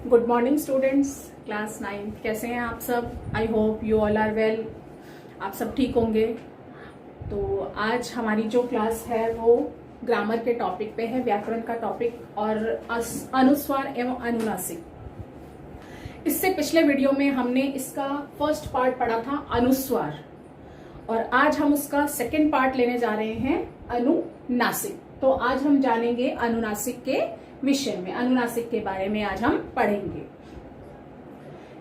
Good morning students, class 9 कैसे हैं आप सब। I hope you all are well. आप सब ठीक होंगे। तो आज हमारी जो क्लास है वो ग्रामर के टॉपिक पे है, व्याकरण का टॉपिक और अनुस्वार एवं अनुनासिक। इससे पिछले वीडियो में हमने इसका फर्स्ट पार्ट पढ़ा था अनुस्वार, और आज हम उसका सेकेंड पार्ट लेने जा रहे हैं अनुनासिक। तो आज हम जानेंगे अनुनासिक के विषय में, अनुनासिक के बारे में आज हम पढ़ेंगे।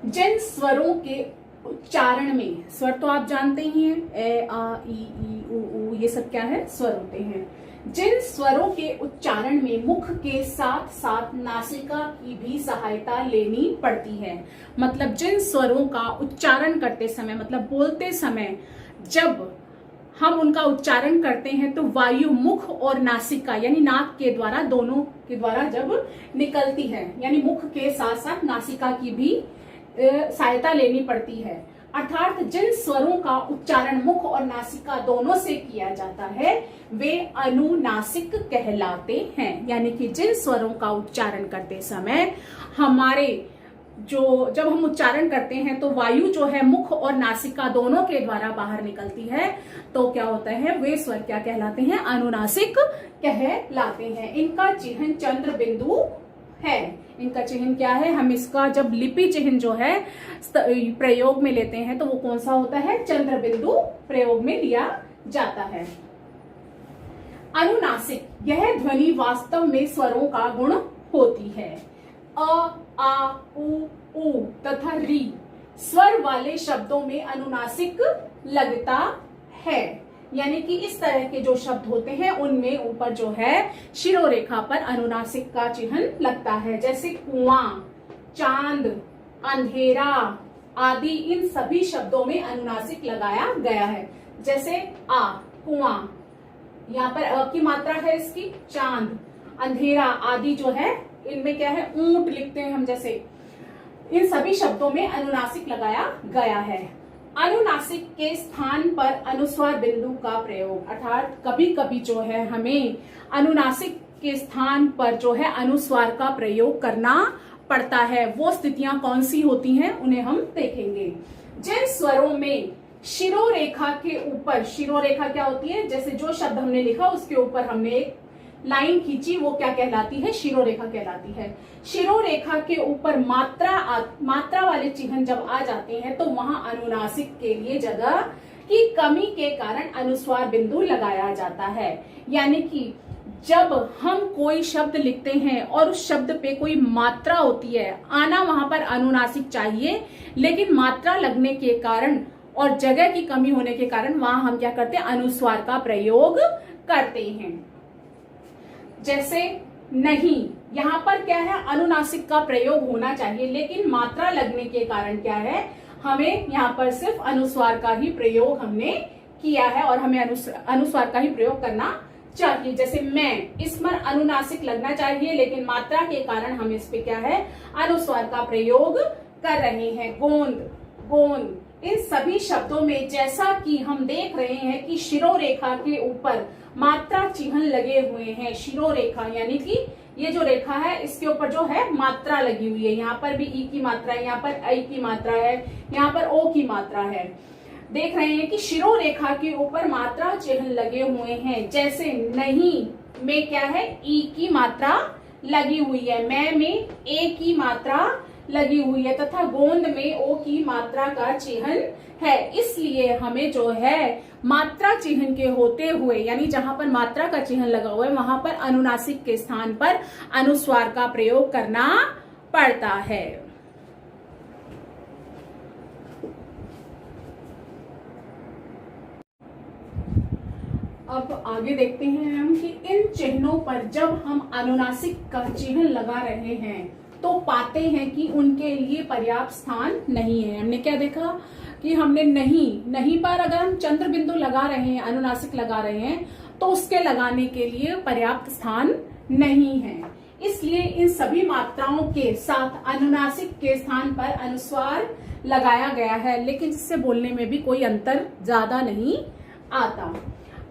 जिन स्वरों के उच्चारण में, स्वर तो आप जानते ही हैं, ए आ ई उ ये सब क्या है, स्वर होते हैं। जिन स्वरों के उच्चारण में मुख के साथ साथ नासिका की भी सहायता लेनी पड़ती है। मतलब जिन स्वरों का उच्चारण करते समय, मतलब बोलते समय जब हम उनका उच्चारण करते हैं तो वायु मुख और नासिका यानी नाक के द्वारा, दोनों के द्वारा जब निकलती है, यानी मुख के साथ साथ नासिका की भी सहायता लेनी पड़ती है। अर्थात जिन स्वरों का उच्चारण मुख और नासिका दोनों से किया जाता है वे अनुनासिक कहलाते हैं। यानी कि जिन स्वरों का उच्चारण करते समय हमारे जब हम उच्चारण करते हैं तो वायु जो है मुख और नासिका दोनों के द्वारा बाहर निकलती है, तो क्या होता है, वे स्वर क्या कहलाते हैं, अनुनासिक कहलाते हैं। इनका चिन्ह चंद्र बिंदु है। इनका चिन्ह क्या है, हम इसका जब लिपि चिन्ह जो है प्रयोग में लेते हैं तो वो कौन सा होता है, चंद्र बिंदु प्रयोग में लिया जाता है। अनुनासिक यह ध्वनि वास्तव में स्वरों का गुण होती है। अ आ उ तथा री स्वर वाले शब्दों में अनुनासिक लगता है। यानी कि इस तरह के जो शब्द होते हैं उनमें ऊपर जो है शिरोरेखा पर अनुनासिक का चिन्ह लगता है। जैसे कुआं, चांद, अंधेरा आदि, इन सभी शब्दों में अनुनासिक लगाया गया है। जैसे आ, कुआं, यहाँ पर अ की मात्रा है इसकी, चांद, अंधेरा आदि जो है इनमें क्या है, ऊंट लिखते हैं हम, जैसे इन सभी शब्दों में अनुनासिक लगाया गया है। अनुनासिक के स्थान पर अनुस्वार बिंदु का प्रयोग, अर्थात कभी कभी जो है हमें अनुनासिक के स्थान पर जो है अनुस्वार का प्रयोग करना पड़ता है। वो स्थितियां कौन सी होती हैं उन्हें हम देखेंगे। जिन स्वरों में शिरोरेखा के ऊपर, शिरोरेखा क्या होती है, जैसे जो शब्द हमने लिखा उसके ऊपर हमने एक लाइन खींची, वो क्या कहलाती है, शिरोरेखा कहलाती है। शिरोरेखा के ऊपर मात्रा वाले चिन्ह जब आ जाते हैं तो वहां अनुनासिक के लिए जगह की कमी के कारण अनुस्वार बिंदु लगाया जाता है। यानी कि जब हम कोई शब्द लिखते हैं और उस शब्द पे कोई मात्रा होती है, आना वहां पर अनुनासिक चाहिए, लेकिन मात्रा लगने के कारण और जगह की कमी होने के कारण वहां हम क्या करते हैं, अनुस्वार का प्रयोग करते हैं। जैसे नहीं, यहाँ पर क्या है, अनुनासिक का प्रयोग होना चाहिए, लेकिन मात्रा लगने के कारण क्या है, हमें यहाँ पर सिर्फ अनुस्वार का ही प्रयोग हमने किया है और हमें अनुस्वार का ही प्रयोग करना चाहिए। जैसे मैं, इस पर अनुनासिक लगना चाहिए, लेकिन मात्रा के कारण हम इस पे क्या है, अनुस्वार का प्रयोग कर रहे हैं। गोंद, गोंद, इन सभी शब्दों में जैसा कि हम देख रहे हैं कि शिरोरेखा के ऊपर मात्रा चिन्ह लगे हुए हैं। शिरोरेखा यानी कि ये जो रेखा है इसके ऊपर जो है मात्रा लगी हुई है। यहाँ पर भी ई की मात्रा है, यहाँ पर आई की मात्रा है, यहाँ पर ओ की मात्रा है। देख रहे हैं कि शिरोरेखा के ऊपर मात्रा चिन्ह लगे हुए हैं। जैसे नहीं में क्या है, ई की मात्रा लगी हुई है, मैं में ए की मात्रा लगी हुई है, तथा गोंद में ओ की मात्रा का चिन्ह है। इसलिए हमें जो है मात्रा चिन्ह के होते हुए, यानी जहां पर मात्रा का चिन्ह लगा हुआ है वहां पर अनुनासिक के स्थान पर अनुस्वार का प्रयोग करना पड़ता है। अब आगे देखते हैं हम कि इन चिन्हों पर जब हम अनुनासिक का चिन्ह लगा रहे हैं तो पाते हैं कि उनके लिए पर्याप्त स्थान नहीं है। हमने क्या देखा कि हमने नहीं पर अगर हम चंद्र बिंदु लगा रहे हैं, अनुनासिक लगा रहे हैं, तो उसके लगाने के लिए पर्याप्त स्थान नहीं है। इसलिए इन सभी मात्राओं के साथ अनुनासिक के स्थान पर अनुस्वार लगाया गया है, लेकिन इससे बोलने में भी कोई अंतर ज्यादा नहीं आता।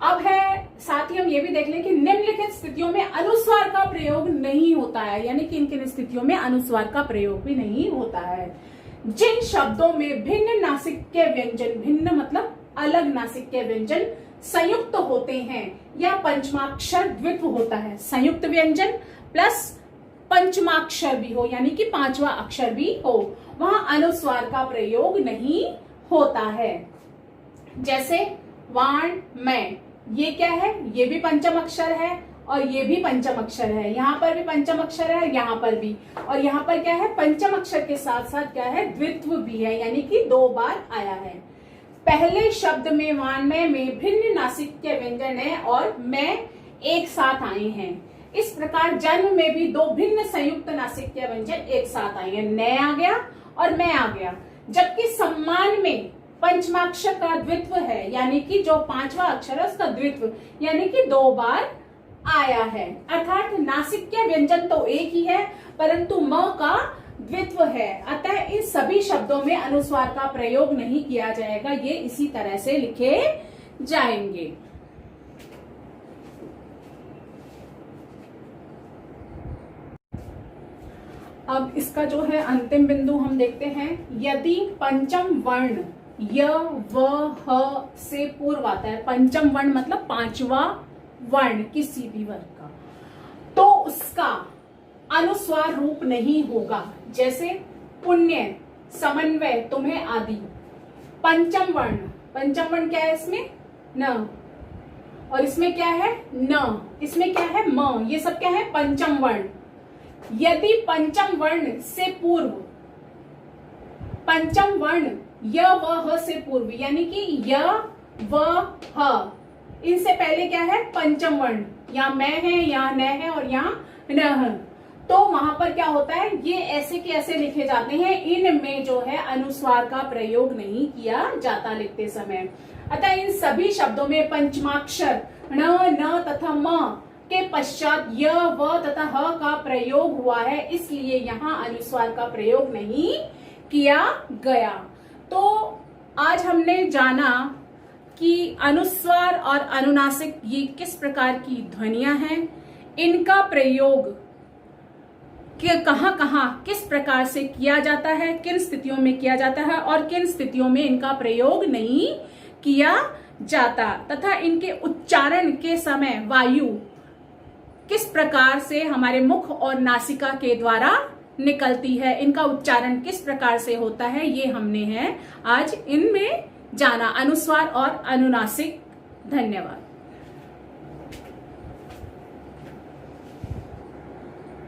अब है साथ ही हम ये भी देख लें कि निम्नलिखित स्थितियों में अनुस्वार का प्रयोग नहीं होता है, यानी कि इन किन स्थितियों में अनुस्वार का प्रयोग भी नहीं होता है। जिन शब्दों में भिन्न नासिक के व्यंजन, भिन्न मतलब अलग नासिक के व्यंजन संयुक्त होते हैं या पंचमाक्षर द्वित्व होता है, संयुक्त व्यंजन प्लस पंचमाक्षर भी हो यानी कि पांचवा अक्षर भी हो, वहां अनुस्वार का प्रयोग नहीं होता है। जैसे वाण मैं, ये क्या है, ये भी पंचम अक्षर है और ये भी पंचम अक्षर है, यहाँ पर भी पंचम अक्षर है, यहाँ पर भी, और यहाँ पर क्या है, पंचम अक्षर के साथ साथ क्या है, द्वित्व भी है, यानी कि 2 बार आया है। पहले शब्द में वाण्मय में भिन्न नासिक के व्यंजन है और मैं एक साथ आए हैं। इस प्रकार जन्म में भी 2 भिन्न संयुक्त नासिक के व्यंजन एक साथ आए हैं, न आ गया और मैं आ गया। जबकि सम्मान में पंचमाक्षर का द्वित्व है, यानी कि जो 5वां अक्षर है उसका द्वित्व, यानी कि 2 बार आया है। अर्थात नासिक के व्यंजन तो एक ही है परंतु म का द्वित्व है, अतः इन सभी शब्दों में अनुस्वार का प्रयोग नहीं किया जाएगा, ये इसी तरह से लिखे जाएंगे। अब इसका जो है अंतिम बिंदु हम देखते हैं। यदि पंचम वर्ण य व ह से पूर्व आता है, पंचम वर्ण मतलब 5वां वर्ण किसी भी वर्ग का, तो उसका अनुस्वार रूप नहीं होगा। जैसे पुण्य, समन्वय, तुम्हें आदि। पंचम वर्ण क्या है, इसमें न, और इसमें क्या है न, इसमें क्या है म, ये सब क्या है पंचम वर्ण। यदि पंचम वर्ण से पूर्व, पंचम वर्ण य व ह से पूर्व, यानी कि य व ह, इनसे पहले क्या है पंचम वर्ण, यहाँ मैं है, यहाँ न है और यहाँ न है, तो वहां पर क्या होता है, ये ऐसे के ऐसे लिखे जाते हैं, इनमें जो है अनुस्वार का प्रयोग नहीं किया जाता लिखते समय। अतः इन सभी शब्दों में पंचमाक्षर ण, न तथा म के पश्चात य व तथा ह का प्रयोग हुआ है, इसलिए यहाँ अनुस्वार का प्रयोग नहीं किया गया। तो आज हमने जाना कि अनुस्वार और अनुनासिक ये किस प्रकार की ध्वनियां हैं, इनका प्रयोग कहाँ कहाँ किस प्रकार से किया जाता है, किन स्थितियों में किया जाता है और किन स्थितियों में इनका प्रयोग नहीं किया जाता, तथा इनके उच्चारण के समय वायु किस प्रकार से हमारे मुख और नासिका के द्वारा निकलती है, इनका उच्चारण किस प्रकार से होता है, ये हमने है आज इनमें जाना, अनुस्वार और अनुनासिक। धन्यवाद।